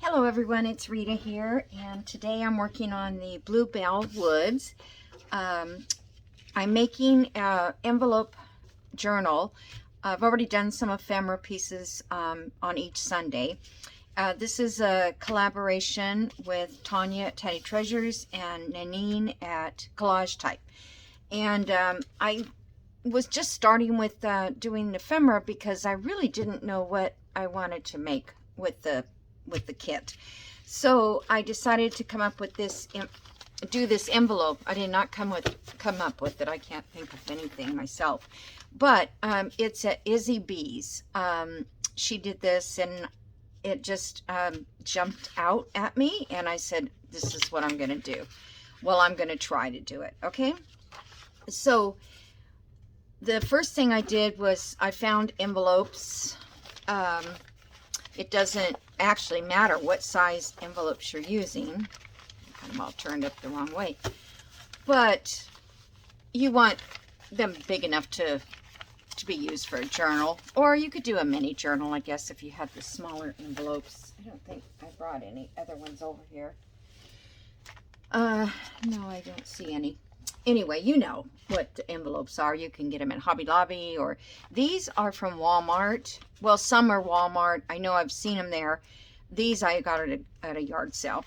Hello everyone, it's Rita here, and today I'm working on the Bluebell Woods. I'm making an envelope journal. I've already done some ephemera pieces on each Sunday. This is a collaboration with Tanya at Teddy Treasures and Nanine at Collage Type. And I was just starting with doing the ephemera because I really didn't know what I wanted to make with the kit. So I decided to come up with this, do this envelope. I did not come up with it. I can't think of anything myself. But it's at Izzy B's. She did this and it just jumped out at me and I said, this is what I'm going to do. Well, I'm going to try to do it. Okay. So the first thing I did was I found envelopes. It doesn't actually matter what size envelopes you're using. Got them all turned up the wrong way. But you want them big enough to be used for a journal. Or you could do a mini journal, I guess, if you had the smaller envelopes. I don't think I brought any other ones over here. No, I don't see any. Anyway, you know what the envelopes are. You can get them at Hobby Lobby, or these are from Walmart. Well, some are Walmart. I know I've seen them there. These I got at a yard sale.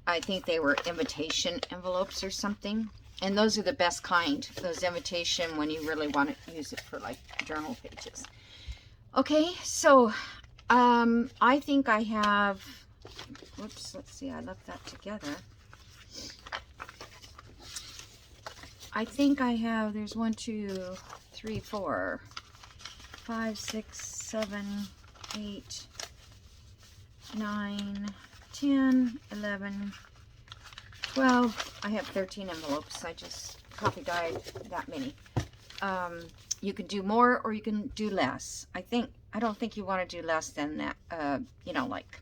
I think they were invitation envelopes or something. And those are the best kind. Those invitation when you really want to use it for like journal pages. Okay, so I think I have, whoops, let's see, I left that together. I think I have, there's 1, 2, 3, 4, 5, 6, 7, 8, 9, 10, 11, 12. I have 13 envelopes. I just copy dyed that many. You can do more or you can do less. I don't think you want to do less than that. You know, like,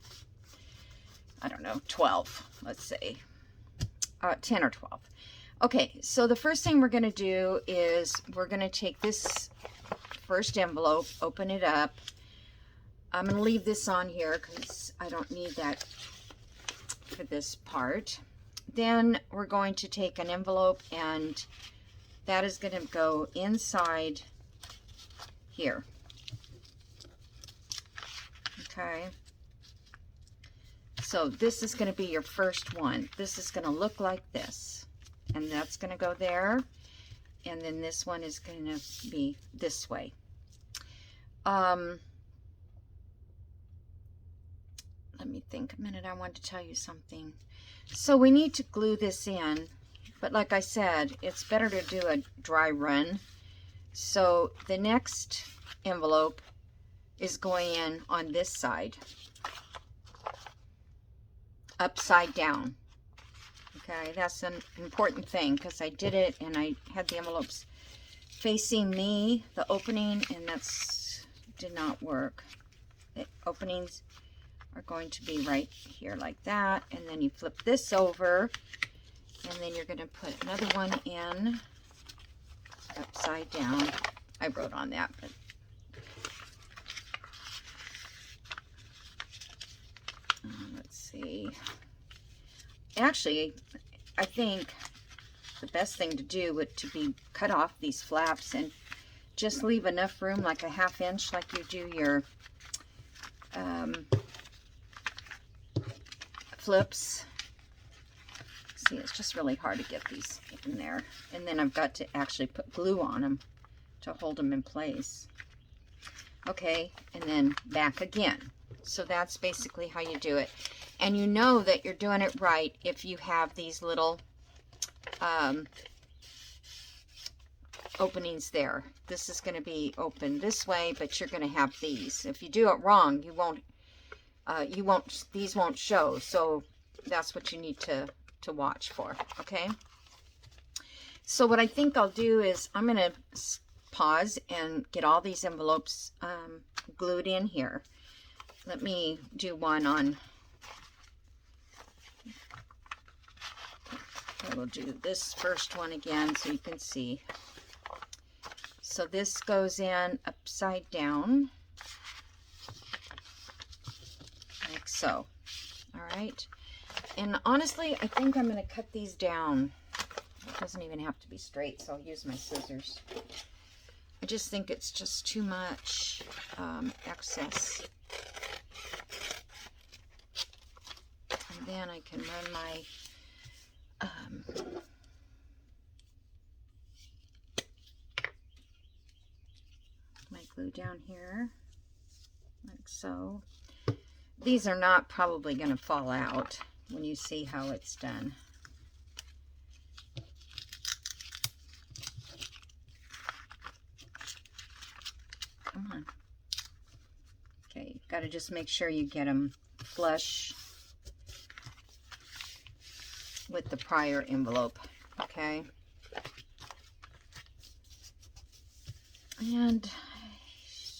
I don't know, 12, let's say. 10 or 12. Okay, so the first thing we're going to do is we're going to take this first envelope, open it up. I'm going to leave this on here because I don't need that for this part. Then we're going to take an envelope and that is going to go inside here. Okay. So this is going to be your first one. This is going to look like this. And that's going to go there. And then this one is going to be this way. Let me think a minute. I want to tell you something. So we need to glue this in. But like I said, it's better to do a dry run. So the next envelope is going in on this side. Upside down. Okay, that's an important thing because I did it and I had the envelopes facing me, the opening, and that's did not work. The openings are going to be right here like that, and then you flip this over and then you're going to put another one in upside down. I wrote on that, but let's see. Actually, I think the best thing to do would to be cut off these flaps and just leave enough room, like a 1/2 inch, like you do your flips. See, it's just really hard to get these in there. And then I've got to actually put glue on them to hold them in place. Okay, and then back again. So that's basically how you do it. And you know that you're doing it right if you have these little openings there. This is going to be open this way, but you're going to have these. If you do it wrong, these won't show. So that's what you need to watch for. Okay. So what I think I'll do is I'm going to pause and get all these envelopes glued in here. Let me do one on. I will do this first one again so you can see. So this goes in upside down, like so. All right. And honestly, I think I'm going to cut these down. It doesn't even have to be straight, so I'll use my scissors. I just think it's just too much excess. And then I can run my glue down here, like so. These are not probably going to fall out when you see how it's done. Come on. Okay, you've got to just make sure you get them flush with the prior envelope, okay? And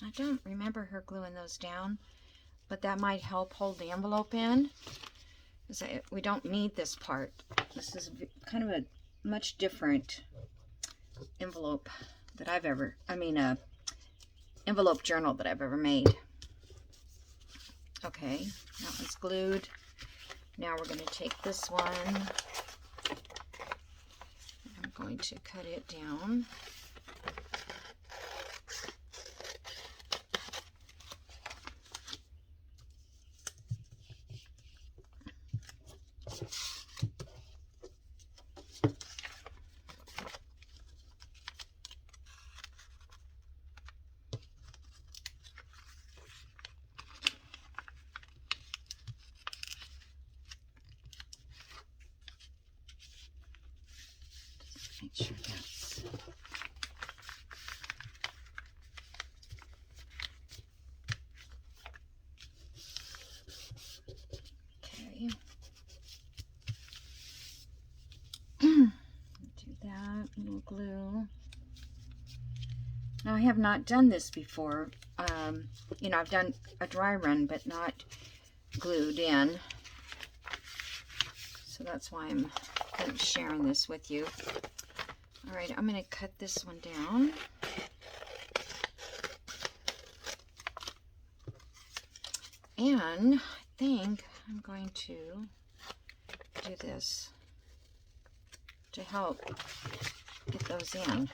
I don't remember her gluing those down, but that might help hold the envelope in. We don't need this part. This is kind of a much different envelope that I've ever, envelope journal that I've ever made. Okay, that one's glued. Now we're going to take this one. I'm going to cut it down. Make sure that's okay. Do that, a little glue. Now I have not done this before. You know, I've done a dry run, but not glued in. So that's why I'm kind of sharing this with you. All right, I'm going to cut this one down. And I think I'm going to do this to help get those in.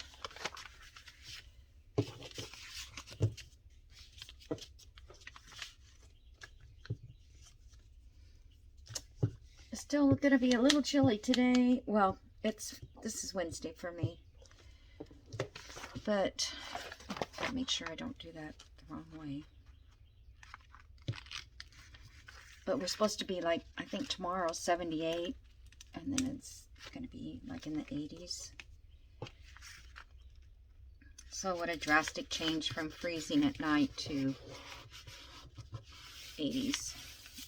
It's still going to be a little chilly today. Well, this is Wednesday for me. But I'll make sure I don't do that the wrong way. But we're supposed to be like, I think tomorrow 78, and then it's going to be like in the 80s. So what a drastic change from freezing at night to 80s.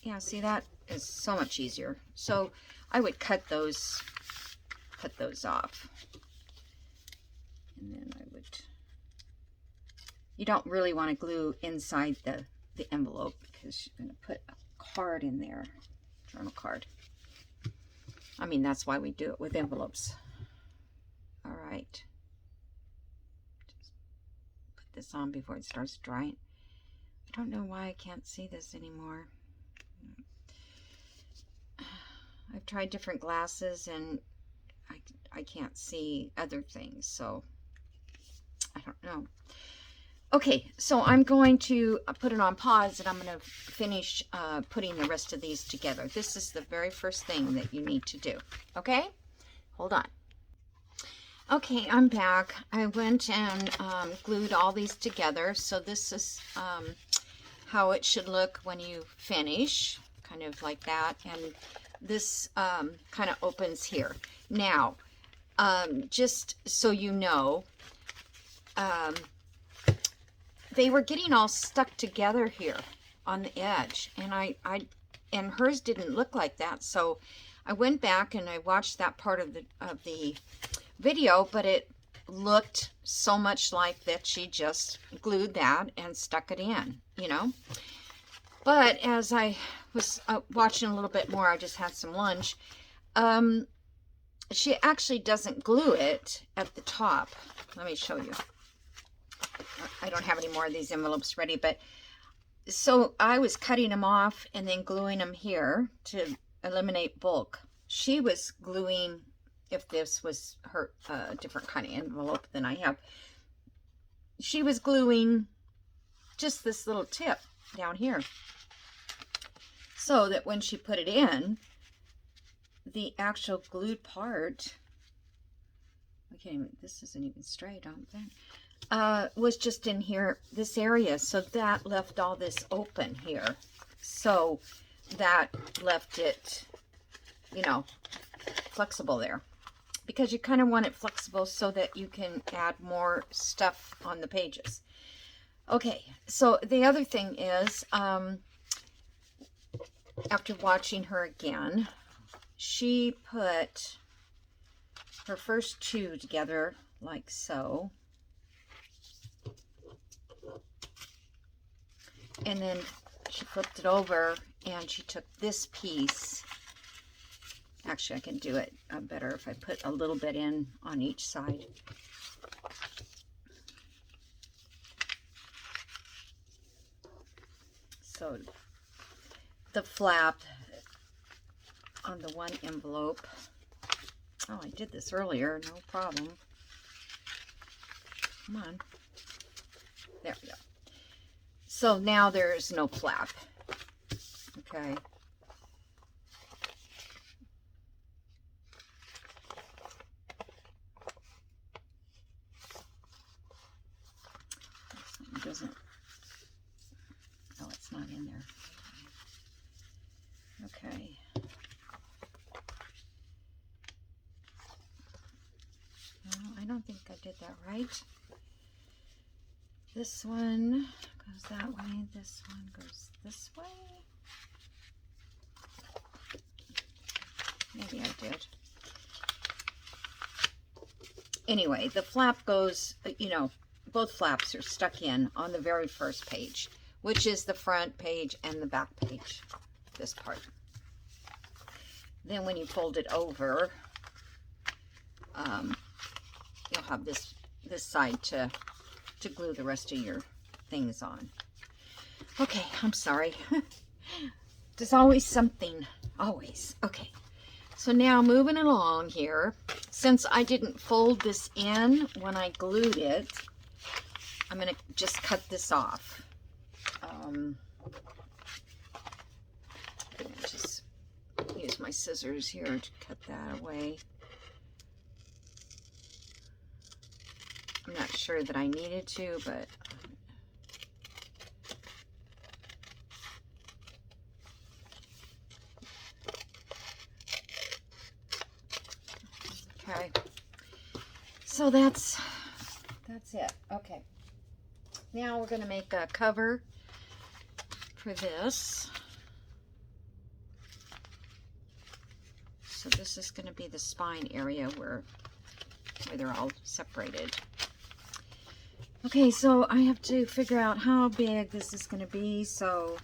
Yeah, see, that is so much easier. So I would cut those off. And then I would, you don't really want to glue inside the envelope because you're going to put a card in there, journal card. I mean, that's why we do it with envelopes. All right. Just put this on before it starts drying. I don't know why I can't see this anymore. I've tried different glasses and I can't see other things, so I don't know. Okay, so I'm going to put it on pause and I'm going to finish putting the rest of these together. This is the very first thing that you need to do. Okay, hold on. Okay, I'm back. I went and glued all these together. So this is how it should look when you finish, kind of like that. And this kind of opens here. Now, just so you know, they were getting all stuck together here on the edge, and and hers didn't look like that. So I went back and I watched that part of the video, but it looked so much like that she just glued that and stuck it in, you know. But as I was watching a little bit more, I just had some lunch. She actually doesn't glue it at the top. Let me show you. I don't have any more of these envelopes ready, but So I was cutting them off and then gluing them here to eliminate bulk. She was gluing, if this was her different kind of envelope than I have, she was gluing just this little tip down here, so that when she put it in, the actual glued part, okay, this isn't even straight, I don't think, was just in here, this area. So that left all this open here. So that left it, you know, flexible there. Because you kind of want it flexible so that you can add more stuff on the pages. Okay, so the other thing is, after watching her again, she put her first two together like so. And then she flipped it over and she took this piece. Actually, I can do it better if I put a little bit in on each side. So the flap on the one envelope, oh, I did this earlier, no problem. Come on. There we go. So now there's no flap. Okay. It doesn't, oh, it's not in there. Okay. No, I don't think I did that right. This one goes that way, this one goes this way. Maybe I did. Anyway, the flap goes, you know, both flaps are stuck in on the very first page, which is the front page and the back page, this part. Then when you fold it over, you'll have this side to glue the rest of your things on. Okay, I'm sorry. There's always something, always. Okay, so now moving along here, since I didn't fold this in when I glued it, I'm gonna just cut this off. Just use my scissors here to cut that away. I'm not sure that I needed to, but okay. So that's it. Okay. Now we're going to make a cover for this. So this is going to be the spine area where they're all separated. Okay, so I have to figure out how big this is going to be. So,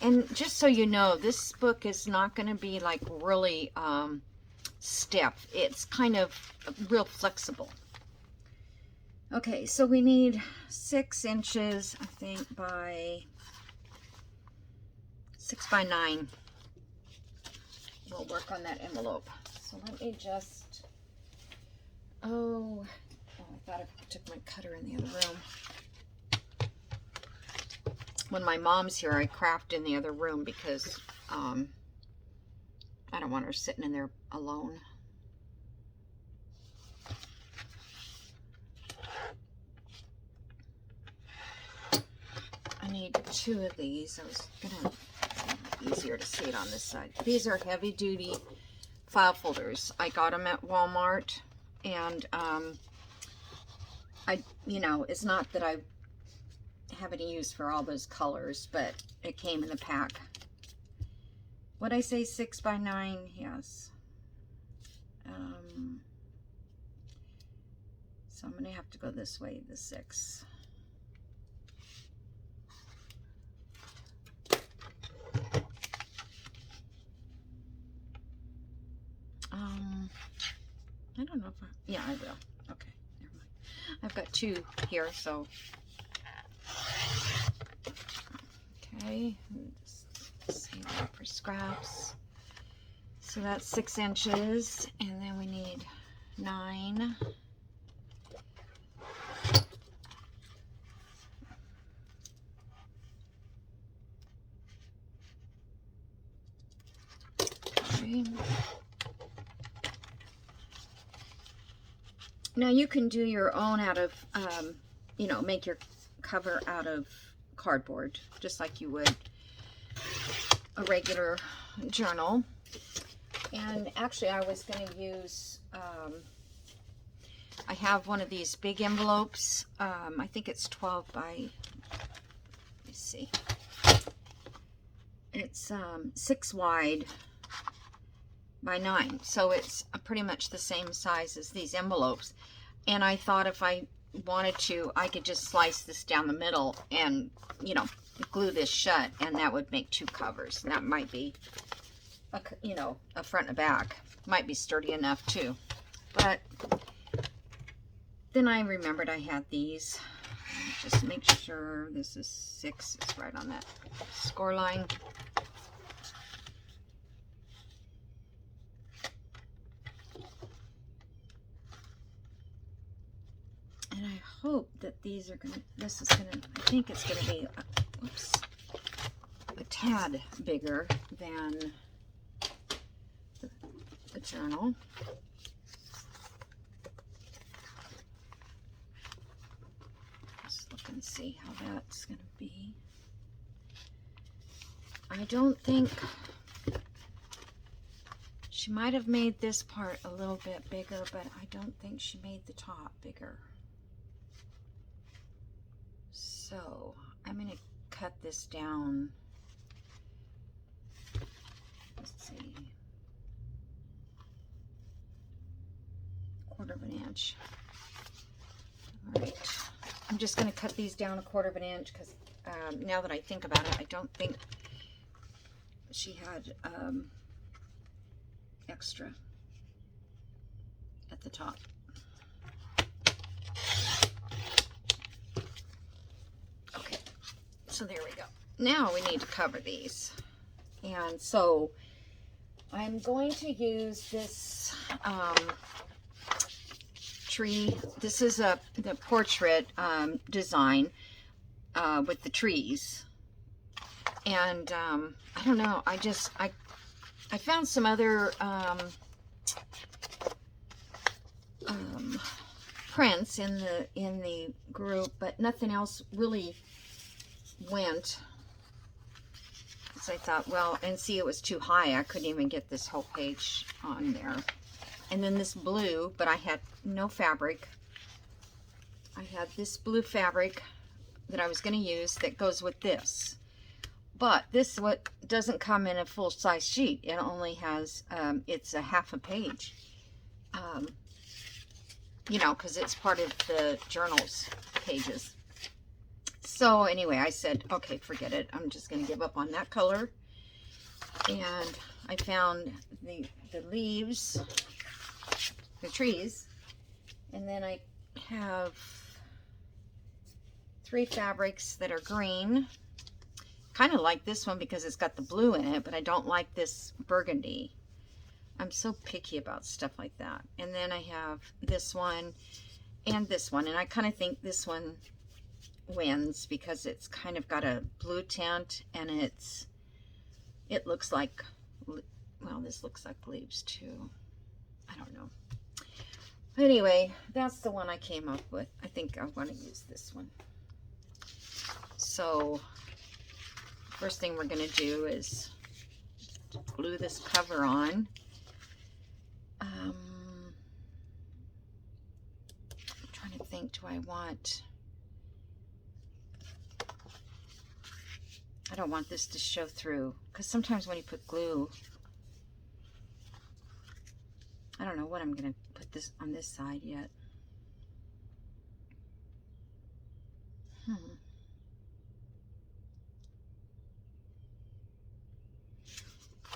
and just so you know, this book is not going to be like really stiff. It's kind of real flexible. Okay, so we need 6 inches, I think, by 6 by 9. We'll work on that envelope. So let me just, oh, I thought I took my cutter in the other room. When my mom's here, I craft in the other room because I don't want her sitting in there alone. I need 2 of these. I was gonna, easier to see it on this side. These are heavy duty file folders. I got them at Walmart, and you know, it's not that I have any use for all those colors, but it came in the pack. What'd I say, 6 by 9? Yes. So I'm gonna have to go this way, the 6. I don't know if yeah, I will. Okay, never mind. I've got 2 here, so Okay, just save that for scraps. So that's 6 inches, and then we need 9. Okay. Now you can do your own out of, you know, make your cover out of cardboard, just like you would a regular journal. And actually I was going to use, I have one of these big envelopes. I think it's 12 by, let me see. It's 6 wide by 9. So it's pretty much the same size as these envelopes. And I thought if I wanted to, I could just slice this down the middle and, you know, glue this shut, and that would make 2 covers. And that might be, you know, a front and a back. Might be sturdy enough too. But then I remembered I had these. Just make sure this is 6. It's right on that score line. And I hope that these are gonna, this is gonna, I think it's gonna be, whoops, a tad bigger than the journal. Just look and see how that's gonna be. I don't think, she might have made this part a little bit bigger, but I don't think she made the top bigger. So I'm going to cut this down. Let's see, 1/4 inch. All right, I'm just going to cut these down 1/4 inch because now that I think about it, I don't think she had extra at the top. Okay, so there we go. Now we need to cover these. And so I'm going to use this tree. This is the portrait design with the trees. And I don't know, I found some other prints in the group, but nothing else really went. So I thought, well, and see, it was too high. I couldn't even get this whole page on there. And then this blue, but I had no fabric. I had this blue fabric that I was going to use that goes with this. But this what doesn't come in a full-size sheet. It only has, it's a 1/2 page. You know, because it's part of the journal's pages. So anyway, I said, okay, forget it. I'm just going to give up on that color. And I found the leaves, the trees. And then I have 3 fabrics that are green. Kind of like this one because it's got the blue in it, but I don't like this burgundy. I'm so picky about stuff like that. And then I have this one and this one. And I kind of think this one wins because it's kind of got a blue tint, and it looks like, well, this looks like leaves too. I don't know. Anyway, that's the one I came up with. I think I want to use this one. So first thing we're going to do is glue this cover on. I'm trying to think, do I want, I don't want this to show through, because sometimes when you put glue, I don't know what I'm going to put this on this side yet.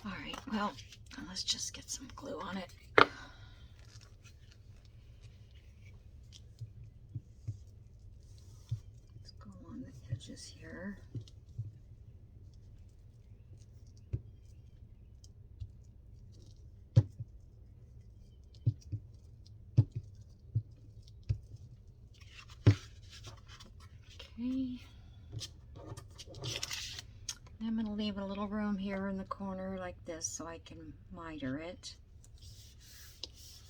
All right, well, let's just get some glue on it. Let's go along the edges here. Okay. I'm going to leave a little room here in the corner like this so I can miter it.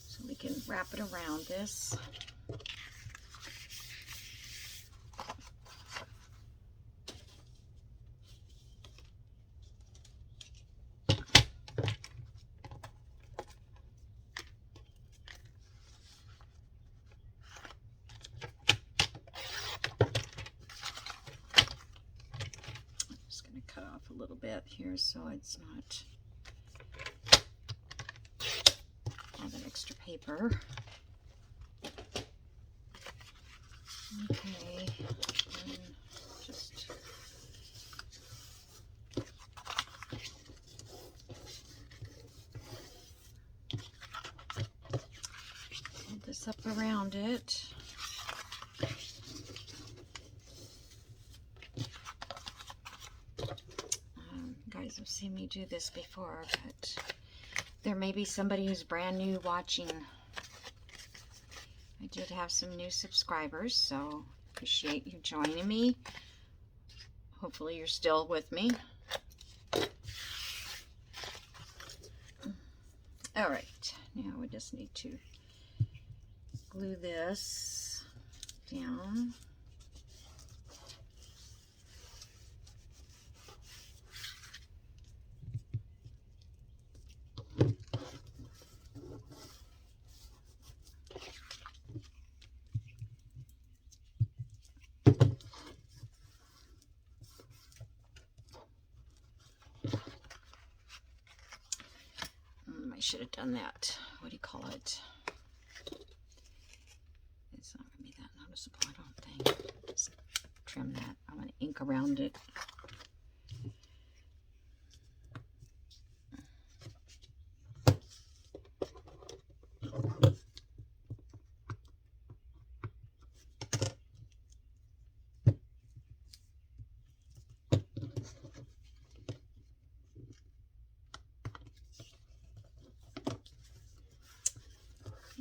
So we can wrap it around this. Cut off a little bit here so it's not all that extra paper. Okay, and just hold this up around it. You guys have seen me do this before, but there may be somebody who's brand new watching. I did have some new subscribers, so appreciate you joining me. Hopefully you're still with me. All right, now we just need to glue this down. I should have done that. What do you call it? It's not going to be that noticeable, I don't think. Just trim that. I'm going to ink around it.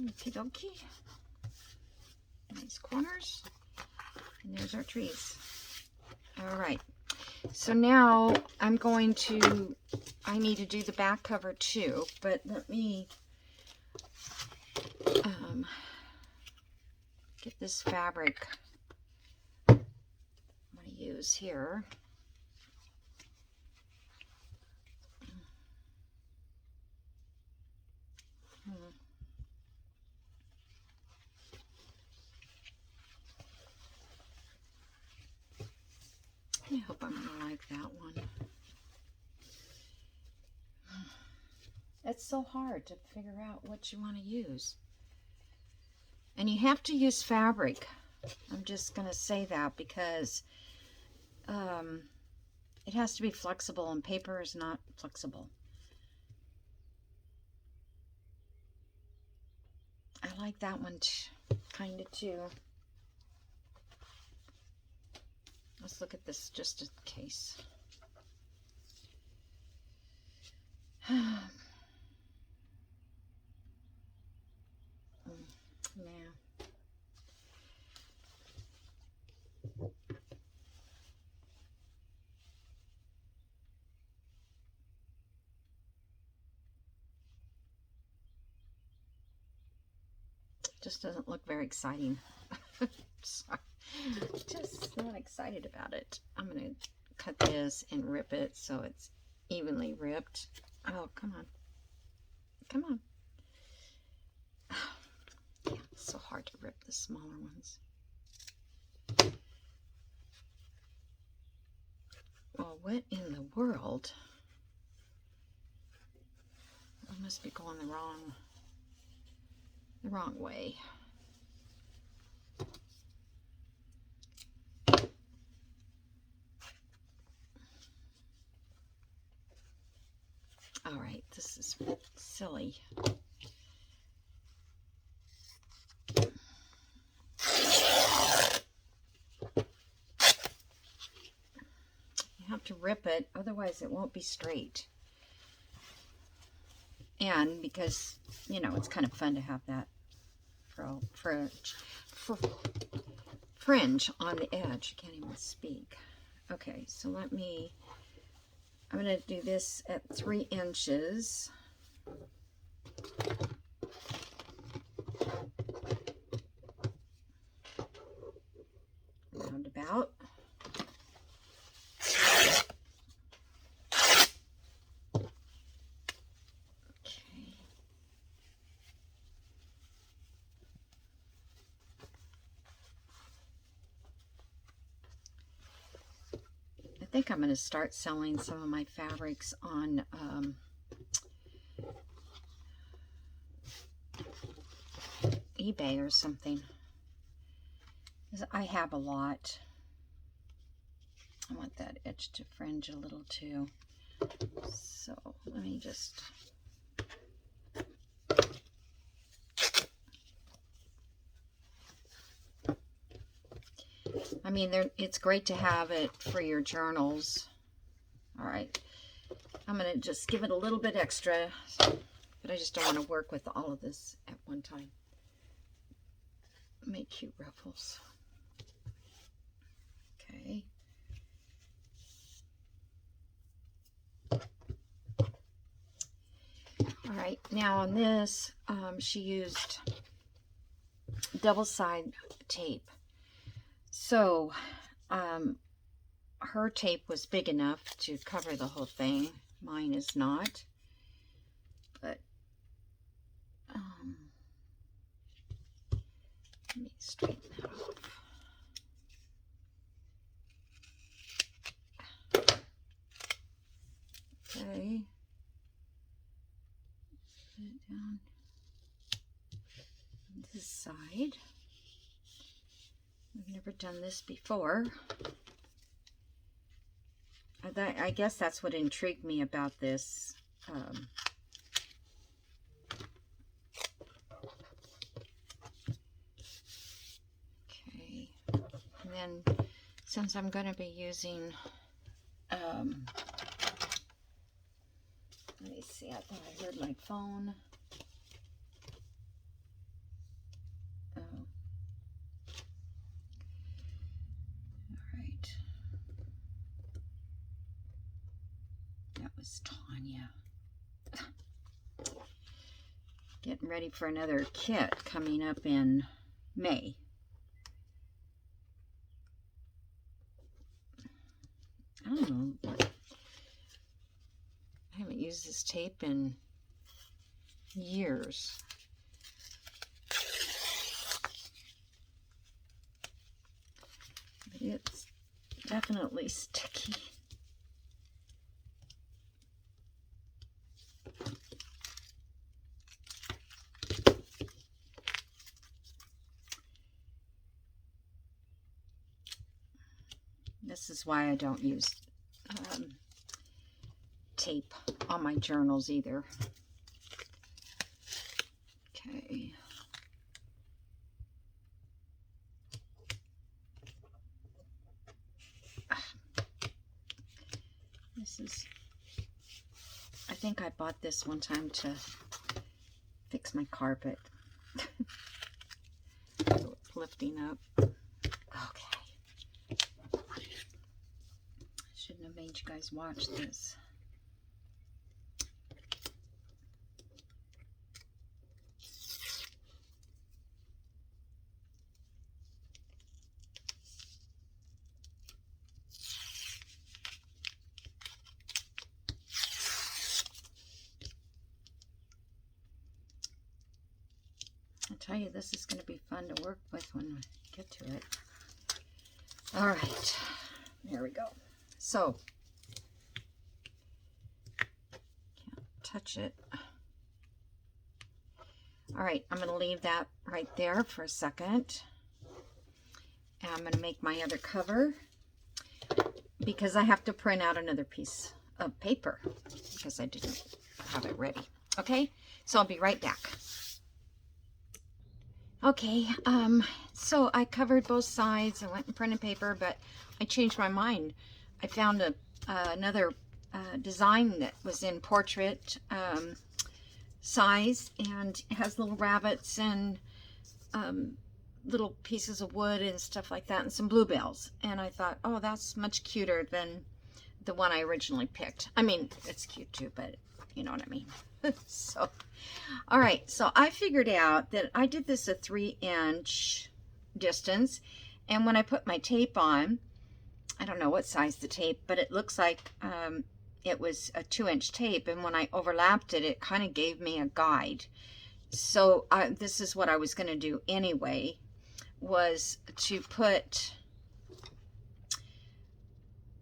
Okie dokie. Nice corners. And there's our trees. All right. So now I'm going to, I need to do the back cover too, but let me get this fabric I'm going to use here. I hope I'm going to like that one. It's so hard to figure out what you want to use. And you have to use fabric. I'm just going to say that because it has to be flexible and paper is not flexible. I like that one kind of too. Let's look at this just in case. Yeah. Just doesn't look very exciting. Sorry. Just not excited about it. I'm going to cut this and rip it so it's evenly ripped. Oh, come on. Come on. Yeah, it's so hard to rip the smaller ones. Well, what in the world? I must be going the wrong way. All right, this is silly. You have to rip it, otherwise it won't be straight. And because, you know, it's kind of fun to have that fringe on the edge. I can't even speak. Okay, so I'm going to do this at 3 inches. Roundabout. I think I'm going to start selling some of my fabrics on eBay or something. 'Cause I have a lot. I want that edge to fringe a little too. So let me just... I mean, it's great to have it for your journals. All right. I'm going to just give it a little bit extra, but I just don't want to work with all of this at one time. Make cute ruffles. Okay. All right. Now on this, she used double-side tape. So, her tape was big enough to cover the whole thing. Mine is not. But, let me straighten that off. Okay. Put it down on this side. I've never done this before. I guess that's what intrigued me about this. Okay. And then, since I'm going to be using... let me see, I thought I heard my phone. Tanya. Getting ready for another kit coming up in May. I don't know. I haven't used this tape in years. But it's definitely sticky. This is why I don't use tape on my journals either. Okay. This is, I think I bought this one time to fix my carpet. So it's lifting up. Okay. Shouldn't have made you guys watch this. I tell you, this is going to be fun to work with when we get to it. All right, there we go. So, can't touch it. All right, I'm going to leave that right there for a second. And I'm going to make my other cover because I have to print out another piece of paper because I didn't have it ready. Okay, so I'll be right back. Okay, so I covered both sides. I went and printed paper, but I changed my mind. I found another design that was in portrait size, and it has little rabbits and little pieces of wood and stuff like that, and some bluebells. And I thought, oh, that's much cuter than the one I originally picked. I mean, it's cute too, but you know what I mean. So, all right, so I figured out that I did this a 3-inch distance, and when I put my tape on, I don't know what size the tape, but it looks like it was a 2-inch tape, and when I overlapped it, it kind of gave me a guide. So this is what I was going to do anyway, was to put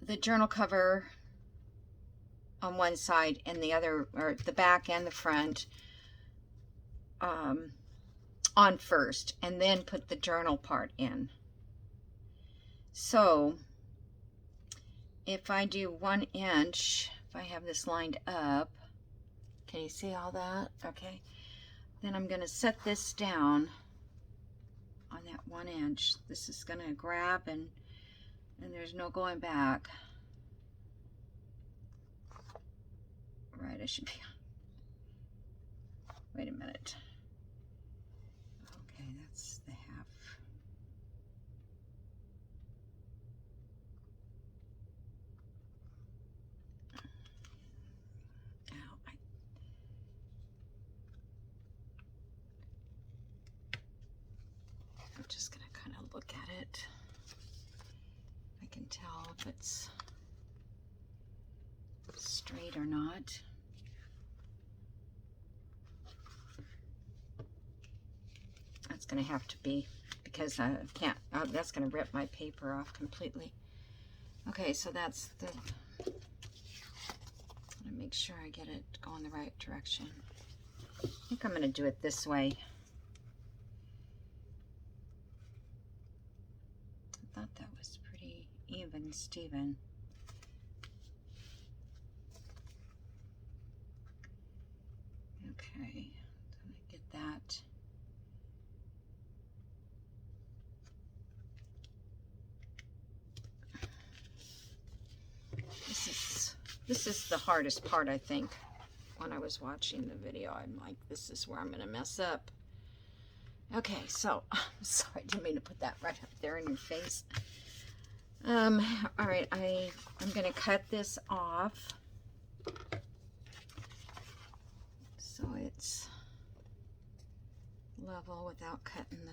the journal cover on one side and the other, or the back and the front, on first, and then put the journal part in. So if I do 1 inch, if I have this lined up, can you see all that? Okay. Then I'm going to set this down on that 1 inch. This is going to grab, and there's no going back. Right, I should be. Wait a minute. Okay, that's the half. I'm just going to kind of look at it. I can tell if it's straight or not. That's going to have to be, because I can't, that's going to rip my paper off completely. Okay, so that's the, I'm going to make sure I get it going the right direction. I think I'm going to do it this way. I thought that was pretty even, Steven. Okay, so I get that. This is the hardest part, I think. When I was watching the video, I'm like, this is where I'm going to mess up. Okay, so, I'm sorry, I didn't mean to put that right up there in your face. All right, I'm going to cut this off so it's level without cutting the...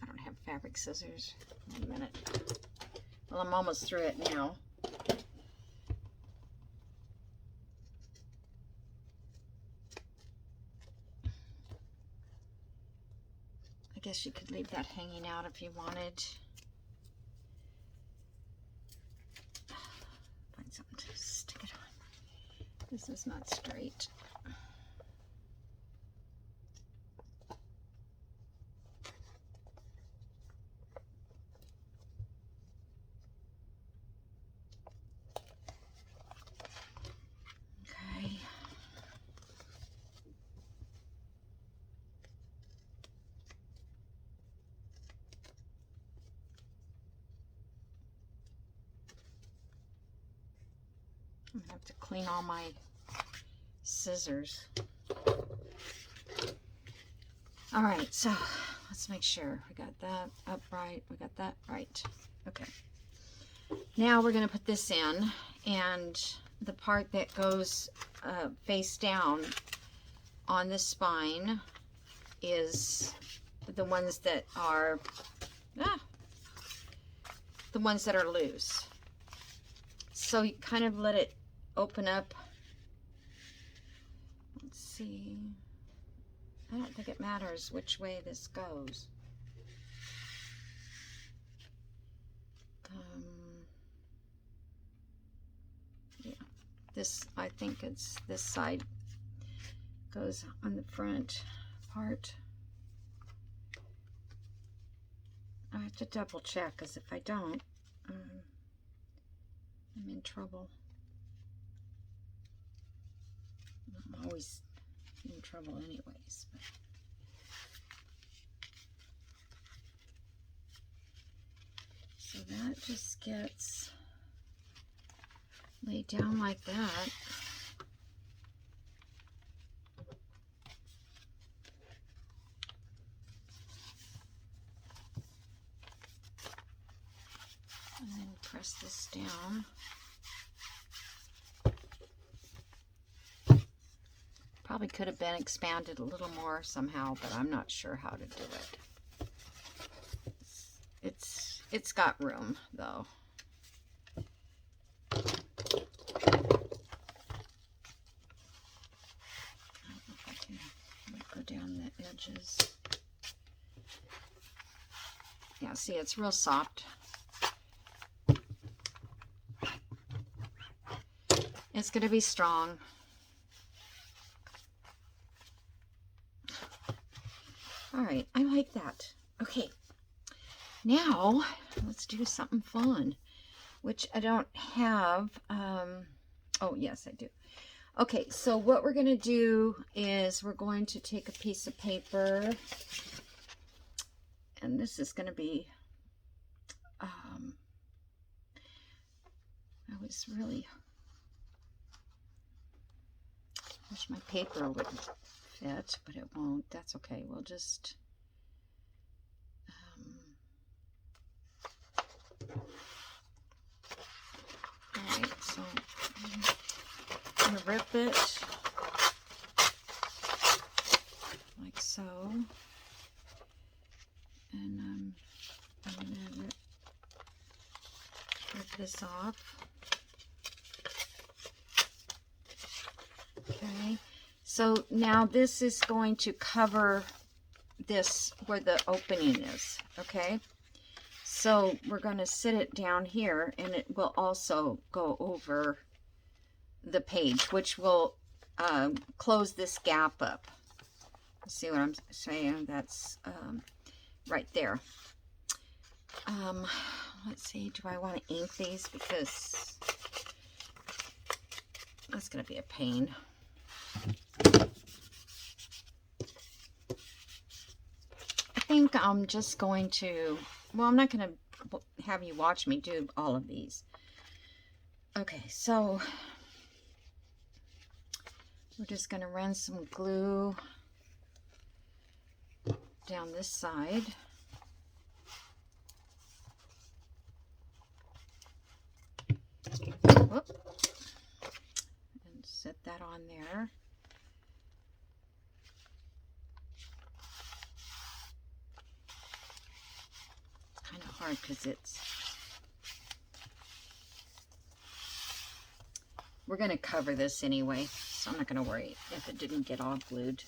I don't have fabric scissors. Wait a minute. Well, I'm almost through it now. I guess you could leave that hanging out if you wanted. Find something to stick it on. This is not straight. Okay. I'm gonna have to clean all my scissors. All right, so let's make sure we got that upright. We got that right. Okay. Now we're gonna put this in, and the part that goes face down on the spine is the ones that are loose. So you kind of let it open up. Let's see. I don't think it matters which way this goes. Yeah, this, I think it's this side goes on the front part. I have to double check, because if I don't, I'm in trouble. I'm always in trouble anyways. But. So that just gets laid down like that. press this down. Probably could have been expanded a little more somehow, but I'm not sure how to do it. It's got room though. I don't know if I can go down the edges. Yeah, see, it's real soft. It's going to be strong. All right, I like that. Okay, now let's do something fun, which I don't have. Oh, yes, I do. Okay, so what we're going to do is we're going to take a piece of paper, and this is going to be, I wish my paper would fit, but it won't. That's okay. We'll just, all right, so I'm going to rip it like so, and I'm going to rip this off. Okay, so now this is going to cover this where the opening is. Okay, so we're going to sit it down here, and it will also go over the page, which will close this gap up. See what I'm saying? That's right there. Let's see, do I want to ink these? Because that's going to be a pain. I think I'm just going to, well, I'm not going to have you watch me do all of these. Okay, so we're just going to run some glue down this side. Whoop. And set that on there. It's kind of hard because we're going to cover this anyway, so I'm not going to worry if it didn't get all glued.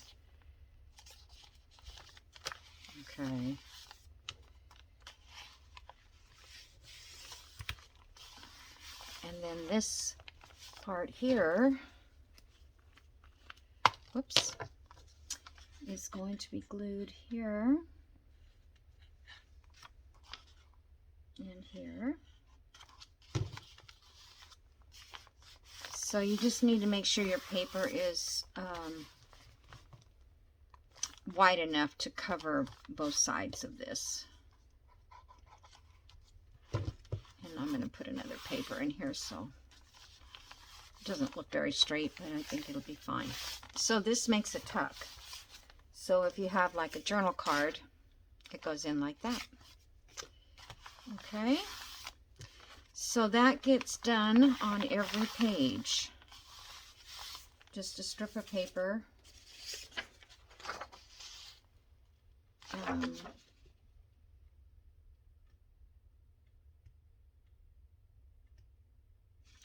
Okay. And then this part here, whoops, is going to be glued here and here. So you just need to make sure your paper is wide enough to cover both sides of this. And I'm going to put another paper in here so it doesn't look very straight, but I think it'll be fine. So this makes a tuck. So if you have like a journal card, it goes in like that. Okay. So that gets done on every page. Just a strip of paper.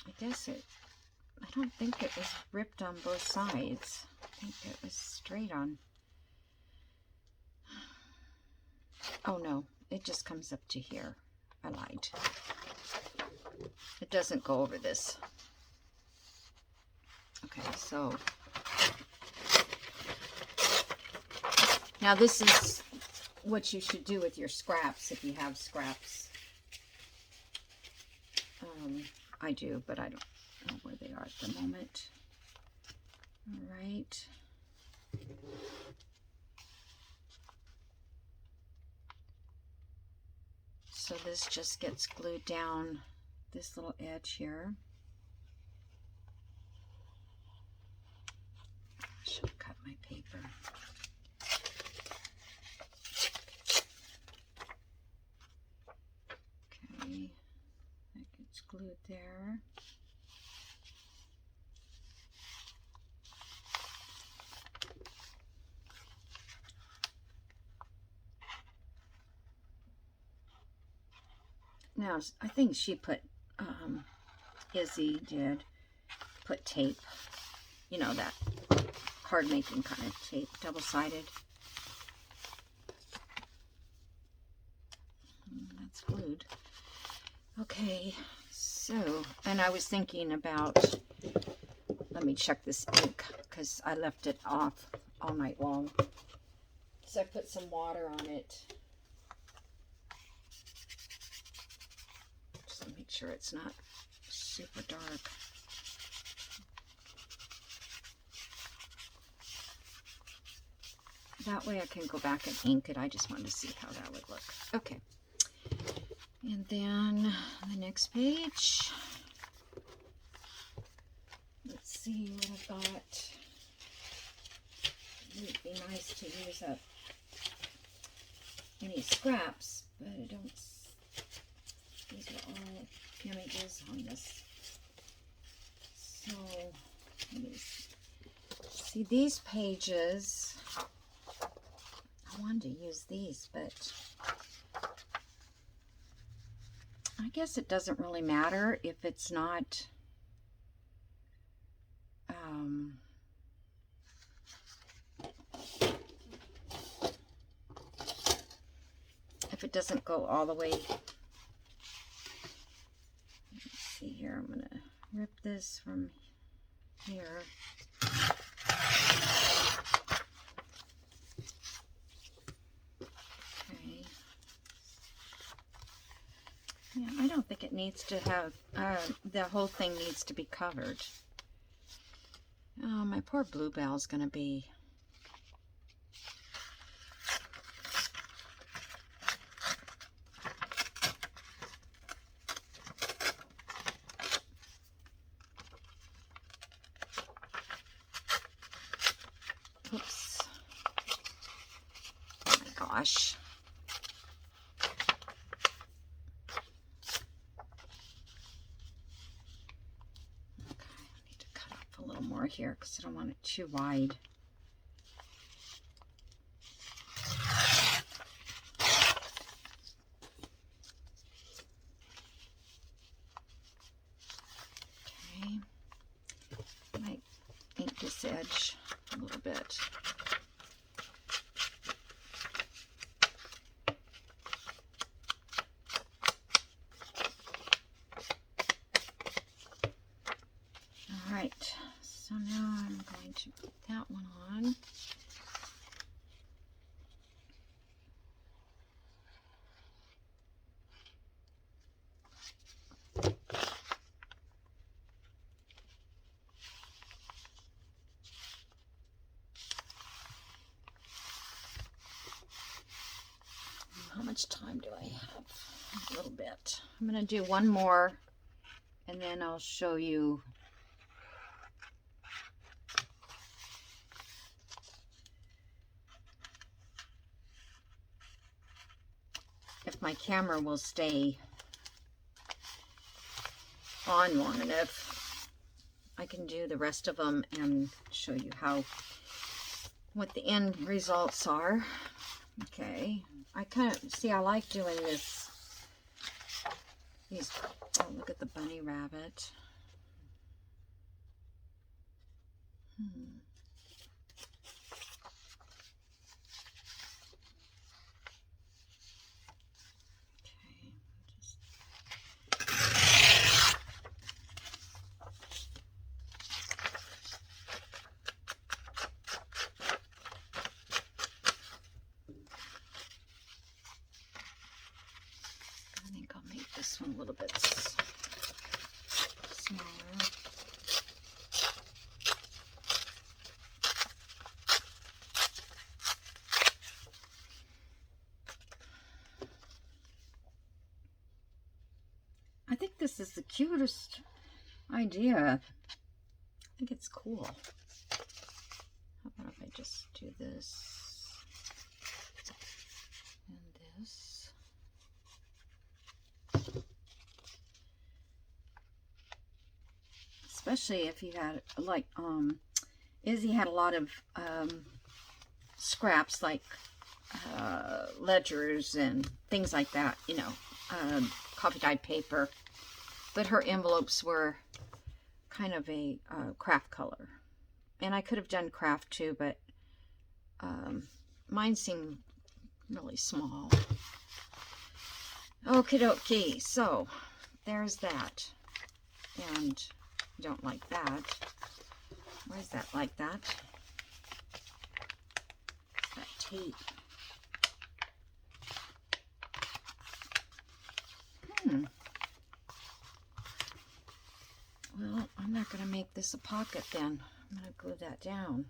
I guess I don't think it was ripped on both sides. I think it was straight on. Oh no, it just comes up to here. I lied. It doesn't go over this. Okay, so now this is what you should do with your scraps if you have scraps. I do, but I don't know where they are at the moment. All right. So this just gets glued down this little edge here. I should have cut my paper. Okay, that gets glued there. Now, I think she put, Izzy did put tape, you know, that card making kind of tape, double-sided. That's glued. Okay, so, and I was thinking about, let me check this ink, because I left it off all night long. So I put some water on it. Just to make sure it's not super dark. That way I can go back and ink it. I just wanted to see how that would look. Okay. And then the next page. Let's see what I've got. It would be nice to use up any scraps, but I don't. These are all images on this. So, let me see these pages. I wanted to use these, but I guess it doesn't really matter if it's not if it doesn't go all the way. Let's see here, I'm gonna rip this from here. Okay. Yeah, I don't think it needs to have, the whole thing needs to be covered. Oh, my poor Bluebell's gonna be. Oops. Oh my gosh. Here because I don't want it too wide. Okay, I might ink this edge a little bit. All right. So now I'm going to put that one on. How much time do I have? A little bit. I'm going to do one more and then I'll show you if my camera will stay on long enough. I can do the rest of them and show you what the end results are. Okay, I kind of see, I like doing this. Oh, look at the bunny rabbit. This one a little bit smaller. I think this is the cutest idea. I think it's cool. How about if I just do this and this? especially if you had, like, Izzy had a lot of scraps, like ledgers and things like that, you know, coffee dyed paper. But her envelopes were kind of a craft color. And I could have done craft too, but mine seemed really small. Okie dokie, so there's that. And don't like that. Why is that like that? That tape. Well, I'm not going to make this a pocket then. I'm going to glue that down.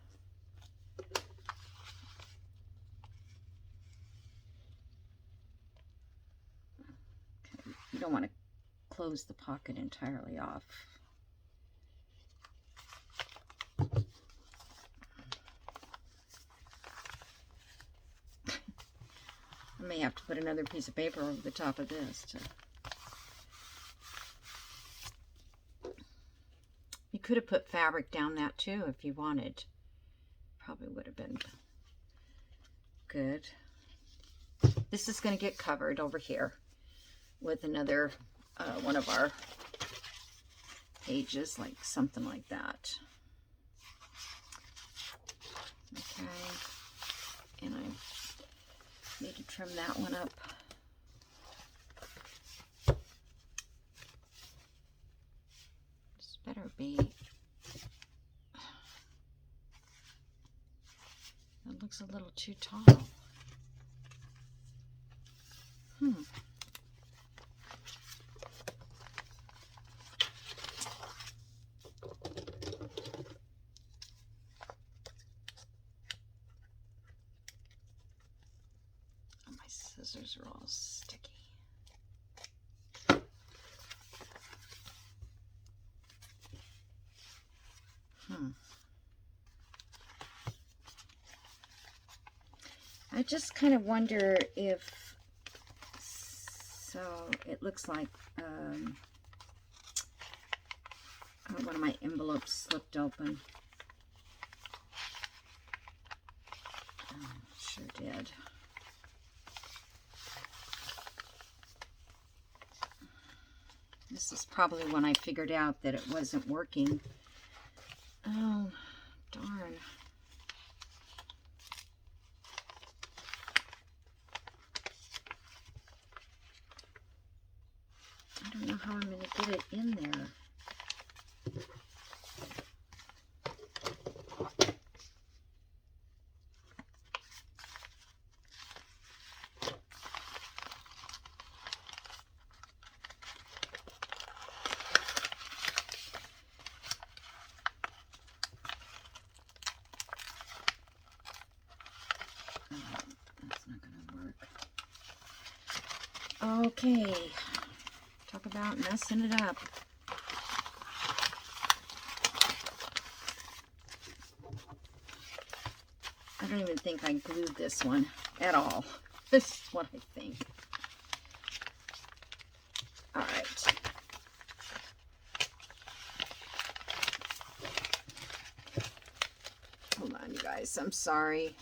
Okay. You don't want to close the pocket entirely off. I may have to put another piece of paper over the top of this to... You could have put fabric down that too if you wanted. Probably would have been good. This is going to get covered over here with another one of our pages, like something like that. Okay. And I need to trim that one up. This better be. It looks a little too tall. My scissors are all sticky. I just kind of wonder if, so it looks like one of my envelopes slipped open. Sure did. This is probably when I figured out that it wasn't working. Oh, darn. I don't know how I'm going to get it in there. That's not going to work. Okay. Talk about messing it up. I don't even think I glued this one at all. This is what I think. All right. Hold on, you guys. I'm sorry.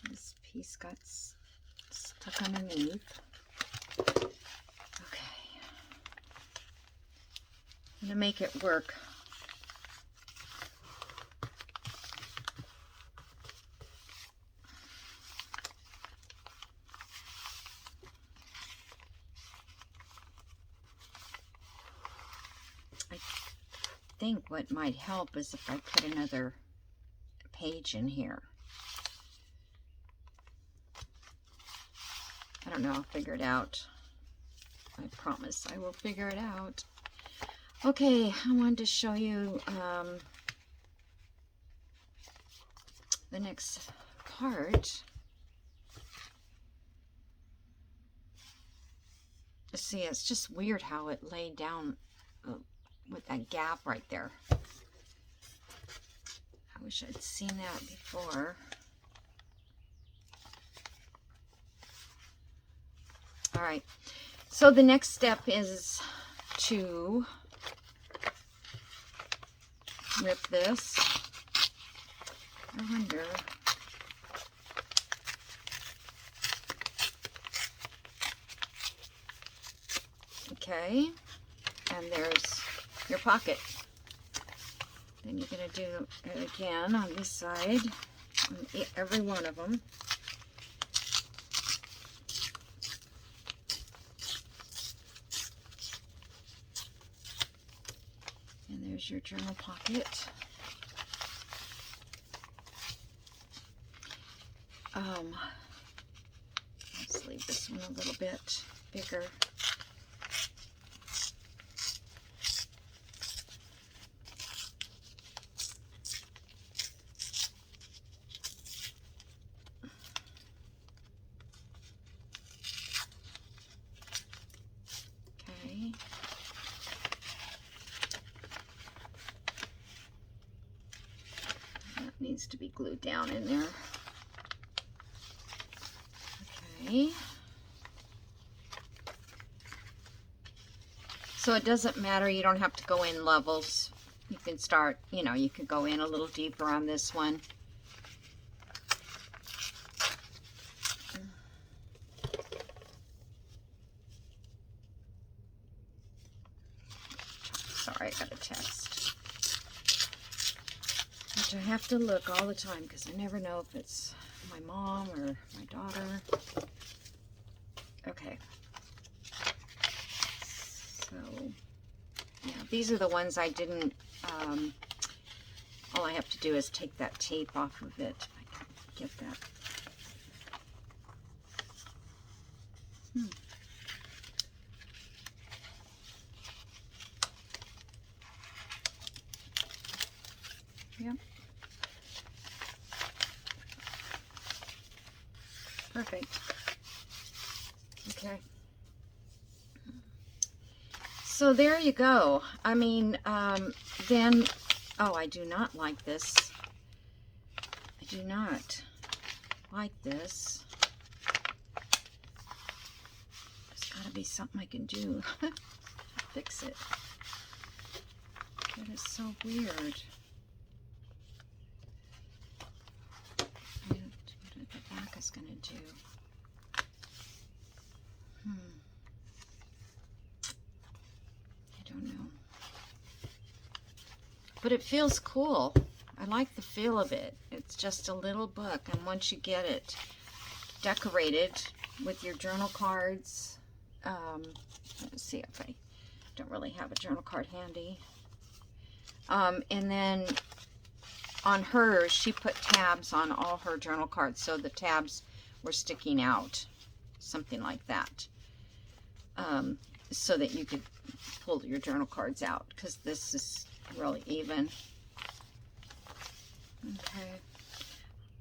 This piece got stuck underneath. Okay. I'm gonna make it work. I think what might help is if I put another page in here. I don't know, I'll figure it out. I promise I will figure it out. Okay, I wanted to show you the next part. See, it's just weird how it laid down with that gap right there. I wish I'd seen that before. All right. So the next step is to rip this. I wonder. Okay. And there's your pocket. Then you're going to do it again on this side, on every one of them. And there's your journal pocket. Let's leave this one a little bit bigger. Okay. That needs to be glued down in there. Okay. So it doesn't matter, you don't have to go in levels. You can start, you know, you could go in a little deeper on this one. Sorry, I got a text. Which I have to look all the time because I never know if it's my mom or my daughter. Okay. So, yeah, these are the ones I didn't, all I have to do is take that tape off of it. I can get that. Yep. Perfect. Okay. So there you go. I mean, then, oh, I do not like this. I do not like this. There's got to be something I can do to fix it. That is so weird. What the back is going to do. I don't know. But it feels cool. I like the feel of it. It's just a little book, and once you get it decorated with your journal cards, let's see if I don't really have a journal card handy. And then on hers, she put tabs on all her journal cards, so the tabs were sticking out, something like that, so that you could pull your journal cards out, because this is really even. Okay.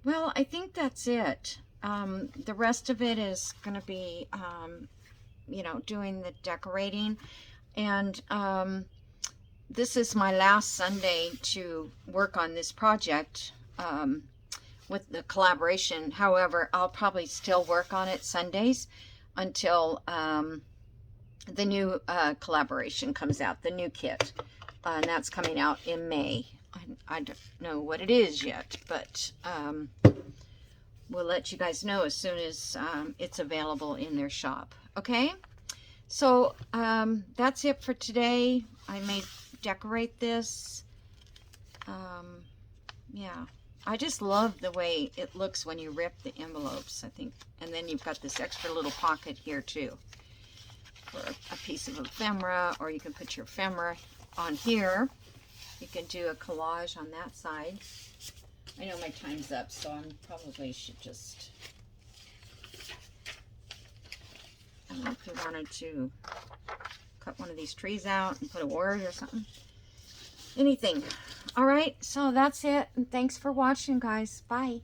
Well, I think that's it. The rest of it is going to be, you know, doing the decorating. And this is my last Sunday to work on this project with the collaboration. However, I'll probably still work on it Sundays until the new collaboration comes out, the new kit. And that's coming out in May. I don't know what it is yet, but we'll let you guys know as soon as it's available in their shop. Okay? So that's it for today. I may decorate this. Yeah. I just love the way it looks when you rip the envelopes, I think. And then you've got this extra little pocket here too for a piece of ephemera, or you can put your ephemera on here. You can do a collage on that side. I know my time's up, so I probably should just, I don't know if you wanted to cut one of these trees out and put a word or something. Anything. All right, so that's it. And thanks for watching, guys. Bye.